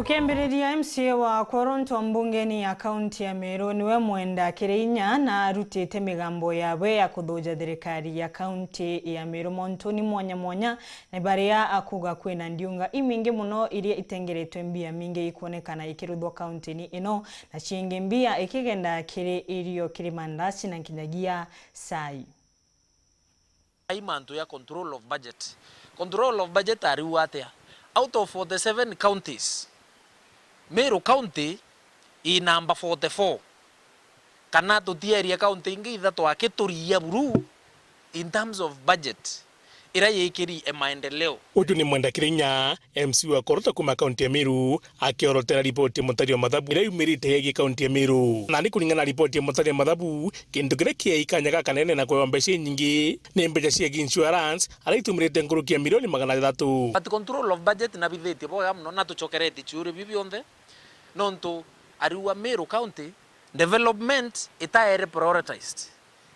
Tukiambiriria MCA wa Koronto mbungeni ya kaunti ya Meru niwe Mwenda KIRIINYA na arutite migambo yawe ya kuthuja thirikari ya kaunti ya Meru montoni mwanya mwanya na baria akuga kwina ndiunga imingi muno iria itengeretwe mbia mingi ikuonekana ikiruthwa kaunti-ini ino na ciingi mbia ikigenda kiri irio kiri mandaci na kinyagia sai. Manto ya control of budget. Control of budget ariuga atia. Out of 47 counties, Meru County is number 44. Kana tutiaria county ingi ithatu akituria buru in terms of budget. Ira yekiri maendeleo. Uyu ni Mwenda KIRIINYA MC wa Koronto kuma kaunti ya Meru akiorotera ripoti MUTARI wa MATHABU ira yumirite hegi kaunti ya Meru. Na ni kuringana ripoti ya MUTARI wa MATHABU kindu kiria kiaikanyaga kanene na kwa mbeca nyingi ni mbeca cia insurance ara itumirite ngurukia milioni 300. But control of budget na bitheti boga mno na tuchokereti churi bibionde nonto ariwa Meru County development itaere prioritized.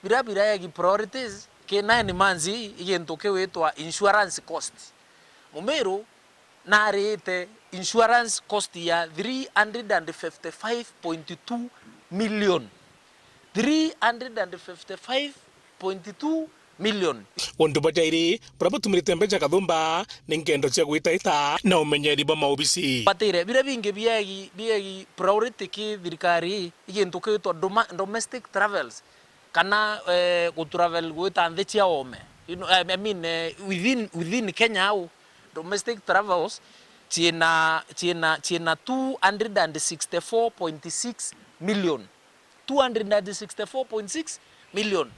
Bira yagi priorities ke 9 manzi igento ke wetwa insurance cost. Mumeru na rete insurance cost ya 355.2 million. 355.2 million. Undu bajairi prabu tumirite mbeca kathumba ningendo cia gwitaita na umenyeri ba maubisi. Patire bira binge biagi priority ki thirikari igento ke wetwa domestic travels. Kana go travel gwita nthi cia OOME. You know, I mean within Kenya domestic travels china 264.6 million. 264.6 million.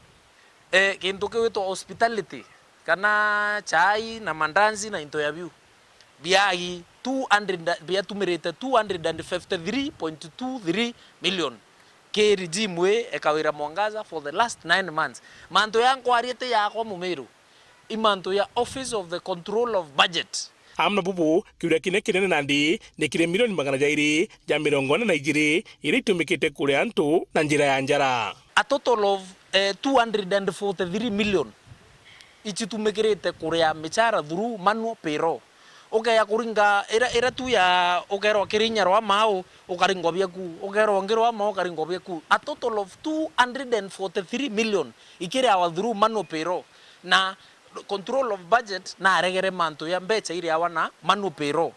Kintu kiwito hospitality kana chai na mandansi na into ya view. Biagi 200 bia tumirite 253.23 million. Regime KAWIRA mwangaza for the last 9 months. Manto ya KWARIRIA ya kwa Mumeru. Imanto ya Office of the Control of Budget. Amna bubu kiuria kine kinene nandi ni kire milioni 200 ja 42 iri tumikite kure antu na njira ya njara. A total of 243 million ichitumikirite kure ya michara through manual payroll. Ya kuringa era tu ya okero KIRIINYA ro mao okaringo byaku okero ngero mao okaringo byaku a total of 243 million ikire awa through manual payroll na control of budget na regere manto ya mbecha ire awa na manual payroll.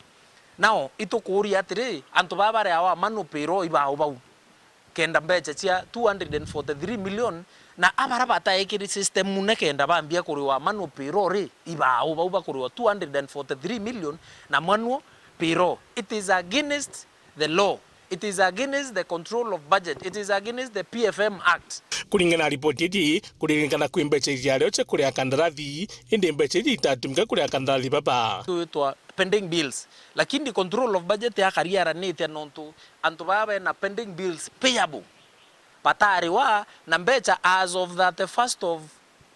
Now itokuri atire anto babare awa manual payroll ibao bau kenda mbecha cia 243 million na abarabata ekiri system munekenda bambia kuri wa manual payroll ri ibao bauba kuri wa 243 million na manual payroll. It is against the law. It is against the control of budget. It is against the PFM Act. Kulingana ripoti iti kulingana kwa mbecha iziareo cha kuri akandarathi indi mbecha iti itatumika kuri akandarathi baba tuitwa pending bills lakini control of budget ya KARIRIA nete nonto antu baba na pending bills payable patari wa na mbecha as of the 1st of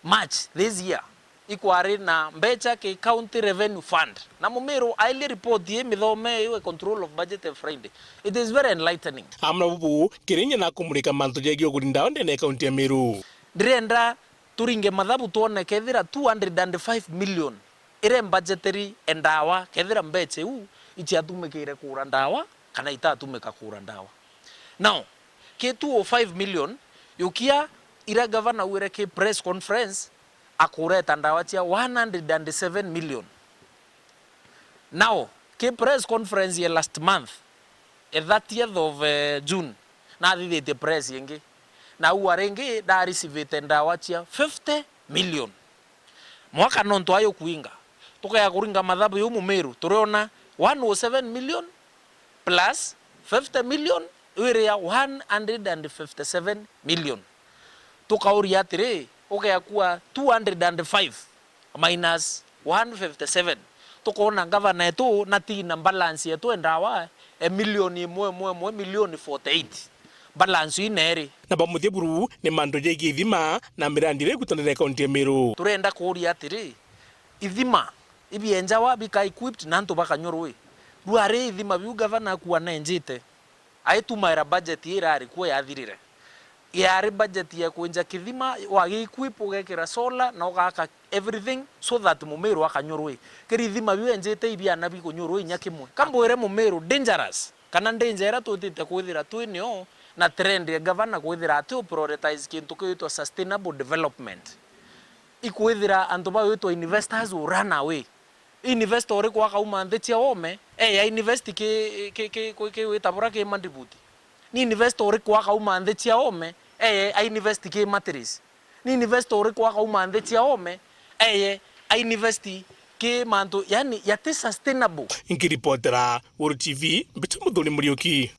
March this year ikwari na mbecha ke county revenue fund na Mumeru aili report ye mithome iwe control of budget Friday. It is very enlightening. Amna bubu KIRIINYA na kumulika manto jegi okurinda onde na county ya Meru direnda turinge mathabu tuone kethira 205 million ire budgetary endawa kethira mbeche u ichiatumikire kura ndawa kana itatumika kura ndawa. Now ke 205 million yukia ira governor wire ke press conference akureta ndawa chia 107 million. Now ke press conference ye last month 30th of June na thithite press yengi na uarenge da receive ndawa chia 50 million. Mwaka nonto ayo kuinga tukaya kuringa mathabu yo Mumeru turiona 107 million plus 50 million wire ya 157 million. Tukauria atire ya kuwa 205 minus 157 tukona governor yetu na tina balance yetu endawa milioni milioni 48 balance ineri na bamuthie buru ni mando jegi ithima na mirandire gutanira county ya Meru turenda kuria atiri ithima ibienja wa bika equipped na nto bakanyorwe ruare ithima biu governor kuwa na njite aitumaira budget ira ari kuwa yathirire yari budget ya kwenja kithima wagikuip ugekira solar na ugaka everything so that mumeru akanyurwe kirithima biwenjete ibiana bikunyurwe inya kimwe kambwire mumeru dangerous kana danger tutite kwithira twinio na trend ya governor kwithira atu prioritize kintu kwitwa sustainable development ikwithira antu bawitwa investors will run away investor kwa kauma nthetia OOME ya invest ke witabura ke mandibuti ni investor kwa kauma nthetia OOME I invest ke matters ni investor kwa kauma nthetia OOME I invest ke mantu yani yate sustainable Inkiripotera World TV Bitu Muthoni Muriuki.